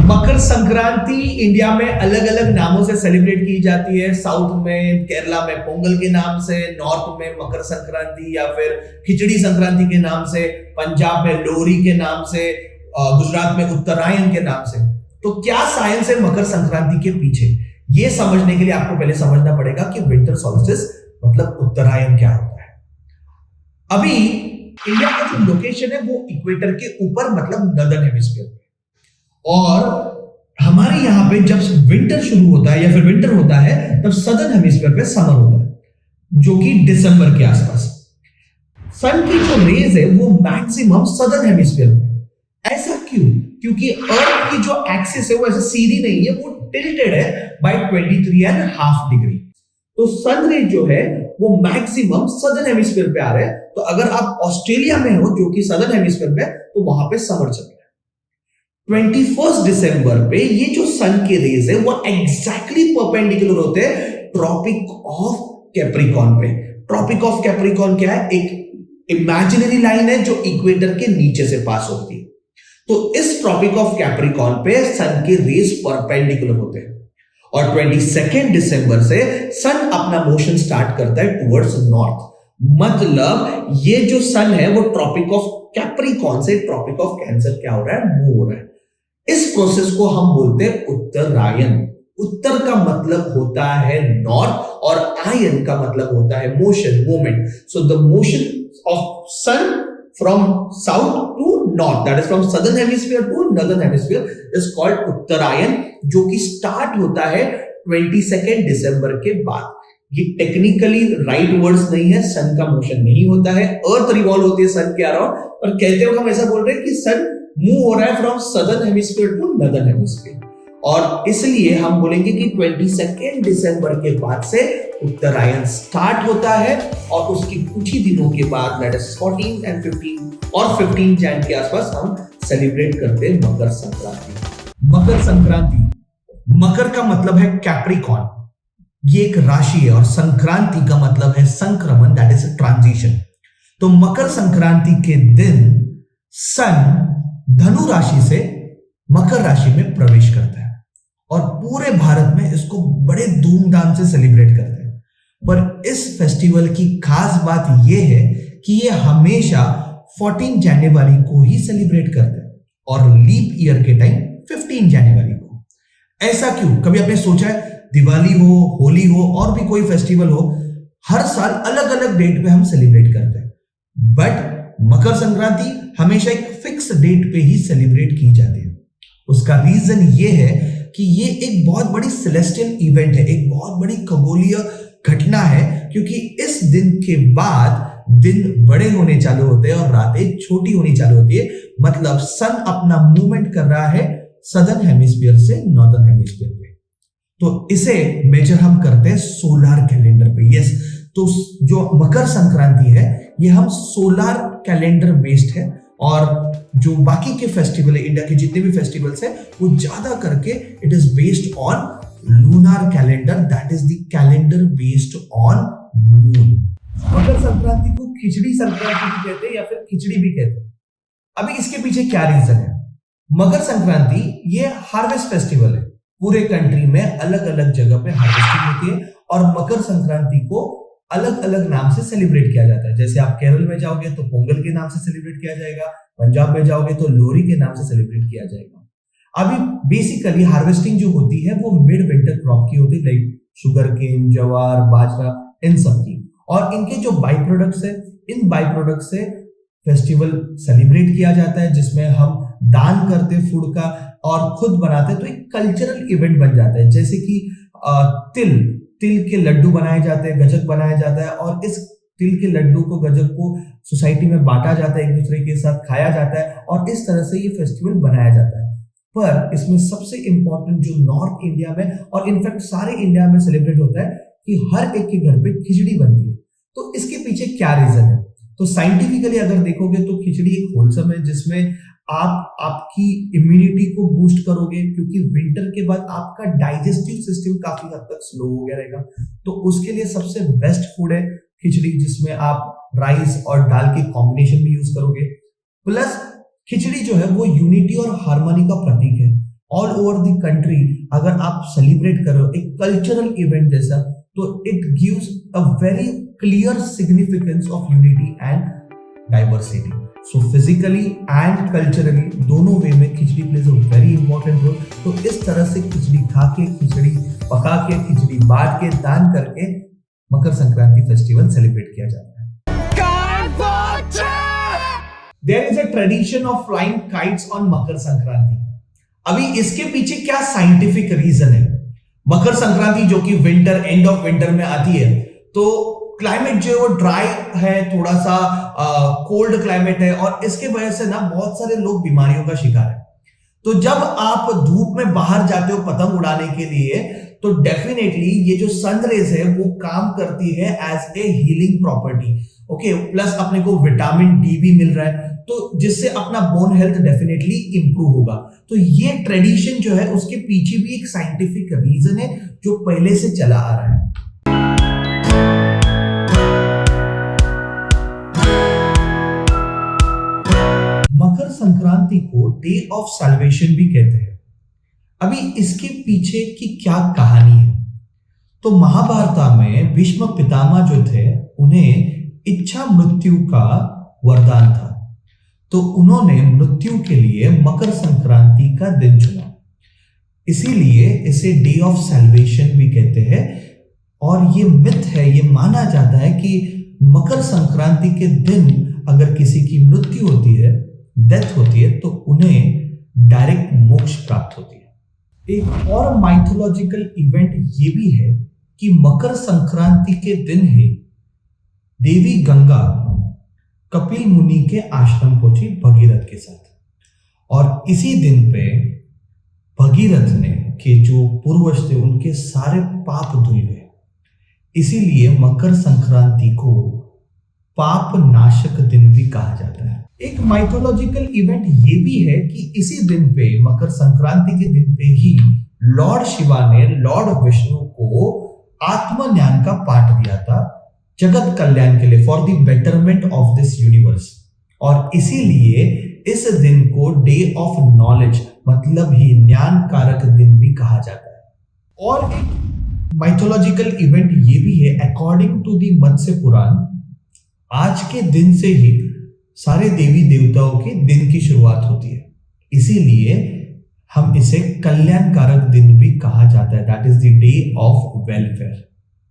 Makar Sankranti India में अलग अलग नामों से सेलिब्रेट की जाती है। साउथ में केरला में पोंगल के नाम से, नॉर्थ में मकर संक्रांति या फिर खिचड़ी संक्रांति के नाम से, पंजाब में लोहरी के नाम से, गुजरात में उत्तरायण के नाम से। तो क्या साइंस है मकर संक्रांति के पीछे, ये समझने के लिए आपको पहले समझना पड़ेगा कि विंटर सॉल्स्टिस मतलब उत्तरायण क्या होता है। अभी इंडिया का जो लोकेशन है वो इक्वेटर के ऊपर मतलब नॉर्दर्न हेमिस्फीयर में, और हमारे यहां पे जब विंटर शुरू होता है या फिर विंटर होता है तब सदर्न हेमिस्फीयर पे समर होता है जो कि दिसंबर के आसपास। सन की जो रेज है वो मैक्सिमम सदर्न हेमिस्फीयर में। ऐसा क्यों? क्योंकि अर्थ की जो एक्सिस है वो ऐसे सीधी नहीं है, वो टिल्टेड है बाय 23.5 डिग्री। तो सन रे जो है वो मैक्सिमम सदर्न हेमिस्फीयर पे आ रहे हैं। तो अगर आप ऑस्ट्रेलिया में हो जो कि सदर्न हेमिस्फीयर में, तो वहां पे समर चल रहा है। 21 दिसंबर पे ये जो सन के रेज है वो एग्जैक्टली परपेंडिकुलर होते हैं ट्रॉपिक ऑफ कैप्रिकॉर्न पे। ट्रॉपिक ऑफ कैप्रिकॉर्न क्या है? एक इमेजिनरी लाइन है जो इक्वेटर के नीचे से पास होती है। तो इस ट्रॉपिक ऑफ कैप्रिकॉर्न पे सन के रेज परपेंडिकुलर होते हैं, और 22 दिसंबर से सन अपना मोशन स्टार्ट करता है टुवर्ड्स नॉर्थ। मतलब ये जो सन है वो ट्रॉपिक ऑफ कैप्रिकॉर्न से ट्रॉपिक ऑफ कैंसर क्या हो रहा है? मूव हो रहा है। इस प्रोसेस को हम बोलते हैं उत्तरायण। उत्तर का मतलब होता है नॉर्थ और आयन का मतलब होता है motion, movement. So the motion of sun from south to north, that is from southern hemisphere to northern hemisphere, is called Uttarayan, जो कि स्टार्ट होता है 22 दिसंबर के बाद। ये टेक्निकली राइट वर्ड्स नहीं है, सन का मोशन नहीं होता है, अर्थ रिवॉल्व होती है सन के अराउंड, और कहते हुए हम ऐसा बोल रहे हैं कि सन मूव हो रहा है from southern hemisphere to northern hemisphere. और इसलिए हम बोलेंगे कि 22 दिसंबर के बाद से उत्तरायण स्टार्ट होता है, और उसके कुछ ही दिनों के बाद दैट इज 14 एंड 15 और 15 जैन के आसपास हम सेलिब्रेट करते हैं मकर संक्रांति। मकर संक्रांति, मकर का मतलब है कैप्रिकॉर्न, ये एक राशि है, और संक्रांति का मतलब है संक्रमण, दैट इज ट्रांजिशन। तो मकर संक्रांति के दिन सन धनु राशि से मकर राशि में प्रवेश करता है, और पूरे भारत में इसको बड़े धूमधाम से सेलिब्रेट करते हैं। पर इस फेस्टिवल की खास बात यह है कि ये हमेशा 14 जनवरी को ही सेलिब्रेट करते हैं, और लीप ईयर के टाइम 15 जनवरी को। ऐसा क्यों? कभी आपने सोचा है? दिवाली हो, होली हो, और भी कोई फेस्टिवल हो, हर साल अलग अलग डेट पे हम सेलिब्रेट करते हैं, बट मकर संक्रांति हमेशा एक फिक्स डेट पे ही सेलिब्रेट की जाती है। उसका रीजन ये है कि ये एक बहुत बड़ी सेलेस्टियल इवेंट है, एक बहुत बड़ी खगोलीय घटना है, क्योंकि इस दिन के बाद दिन बड़े होने चालू होते हैं और रातें छोटी होनी चालू होती है। मतलब सन अपना मूवमेंट कर रहा है सदर्न हेमिस्फीयर से नॉर्दर्न हेमिस्फीयर पे। तो इसे मेजर हम करते हैं सोलर कैलेंडर पे। यस, तो जो मकर संक्रांति है ये हम सोलर कैलेंडर बेस्ड है, और जो बाकी के फेस्टिवल है, इंडिया के जितने भी फेस्टिवल्स है, वो ज्यादा करके it is based on lunar calendar, that is the calendar based on moon. Makar Sankranti को खिचड़ी संक्रांति भी कहते हैं या फिर खिचड़ी भी कहते हैं। अभी इसके पीछे क्या रीजन है? मकर संक्रांति ये हार्वेस्ट फेस्टिवल है, पूरे कंट्री में अलग अलग जगह पे हार्वेस्टिंग होती है, और मकर संक्रांति को अलग अलग नाम से सेलिब्रेट किया जाता है। जैसे आप केरल में जाओगे तो पोंगल के नाम से सेलिब्रेट किया जाएगा, पंजाब में जाओगे तो लोहरी के नाम से सेलिब्रेट किया जाएगा। अभी बेसिकली हार्वेस्टिंग जो होती है वो मिड विंटर क्रॉप की होती है, लाइक शुगर केन, ज्वार, बाजरा, इन सब की, और इनके जो बाई प्रोडक्ट्स है, इन बाई प्रोडक्ट्स से फेस्टिवल सेलिब्रेट किया जाता है, जिसमें हम दान करते फूड का और खुद बनाते हैं। तो एक कल्चरल इवेंट बन जाता है, जैसे कि तिल के लड्डू बनाए जाते हैं, गजक बनाया जाता है, और इस तिल के लड्डू को, गजक को सोसाइटी में बांटा जाता है, एक दूसरे के साथ खाया जाता है, और इस तरह से ये फेस्टिवल बनाया जाता है। पर इसमें सबसे इंपॉर्टेंट जो नॉर्थ इंडिया में और इनफैक्ट सारे इंडिया में सेलिब्रेट होता है कि हर एक के घर पे खिचड़ी बनती है। तो इसके पीछे क्या रीजन है? तो साइंटिफिकली अगर देखोगे तो खिचड़ी एक होलसम है, जिसमें आप आपकी इम्यूनिटी को बूस्ट करोगे, क्योंकि विंटर के बाद आपका डाइजेस्टिव सिस्टम काफी हद तक स्लो हो गया रहेगा। तो उसके लिए सबसे बेस्ट फूड है खिचड़ी, जिसमें आप राइस और दाल के कॉम्बिनेशन भी यूज करोगे। प्लस खिचड़ी जो है वो यूनिटी और हार्मनी का प्रतीक है। ऑल ओवर द कंट्री अगर आप सेलिब्रेट कर रहे हो एक कल्चरल इवेंट जैसा, तो it gives a very clear significance of unity and diversity. So physically and culturally दोनों वे में khichdi plays a very important role. तो इस तरह से खिचड़ी खा के, खिचड़ी पका के, खिचड़ी बांट के, दान करके मकर संक्रांति फेस्टिवल सेलिब्रेट किया जाता है. There is a tradition of flying kites on Makar Sankranti. अभी इसके पीछे क्या साइंटिफिक रीजन है? मकर संक्रांति जो कि विंटर, एंड ऑफ विंटर में आती है, तो क्लाइमेट जो है वो ड्राई है, थोड़ा सा कोल्ड क्लाइमेट है, और इसके वजह से ना बहुत सारे लोग बीमारियों का शिकार है. तो जब आप धूप में बाहर जाते हो पतंग उड़ाने के लिए, तो डेफिनेटली ये जो सन रेज है वो काम करती है as a healing property. Okay, plus अपने को विटामिन डी भी मिल रहा है, तो जिससे अपना बोन हेल्थ डेफिनेटली इंप्रूव होगा. तो ये ट्रेडिशन जो है उसके पीछे भी एक साइंटिफिक रीजन है जो पहले से चला आ रहा है. मकर संक्रांति को डे ऑफ सैल्वेशन भी कहते हैं. अभी इसके पीछे की क्या कहानी है? तो महाभारत में भीष्म पितामह जो थे, उन्हें इच्छा मृत्यु का वरदान था. तो उन्होंने मृत्यु के लिए मकर संक्रांति का दिन चुना, इसीलिए इसे डे ऑफ सैल्वेशन भी कहते हैं. और ये मिथ है, ये माना जाता है कि मकर संक्रांति के दिन अगर किसी की मृत्यु होती है, डेथ होती है, तो उन्हें डायरेक्ट मोक्ष प्राप्त होती है. एक और माइथोलॉजिकल इवेंट ये भी है कि मकर संक्रांति के दिन ही देवी गंगा कपिल मुनि के आश्रम पहुंची भगीरथ के साथ, और इसी दिन पे भगीरथ ने के जो पूर्वज थे उनके सारे पाप धुल गए. इसीलिए मकर संक्रांति को पाप नाशक दिन भी कहा जाता है. एक माइथोलॉजिकल इवेंट ये भी है कि इसी दिन पे, मकर संक्रांति के दिन पे ही लॉर्ड शिवा ने लॉर्ड विष्णु को आत्मज्ञान का पाठ दिया था जगत कल्याण के लिए, for the betterment of this universe. और इसीलिए इस दिन को डे ऑफ नॉलेज, मतलब ही ज्ञान कारक दिन भी कहा जाता है. और एक माइथोलॉजिकल इवेंट ये भी है, अकॉर्डिंग टू द मत्स्य पुराण, आज के दिन से ही सारे देवी देवताओं के दिन की शुरुआत होती है. इसीलिए हम इसे कल्याण कारक दिन भी कहा जाता है. That is the day of welfare.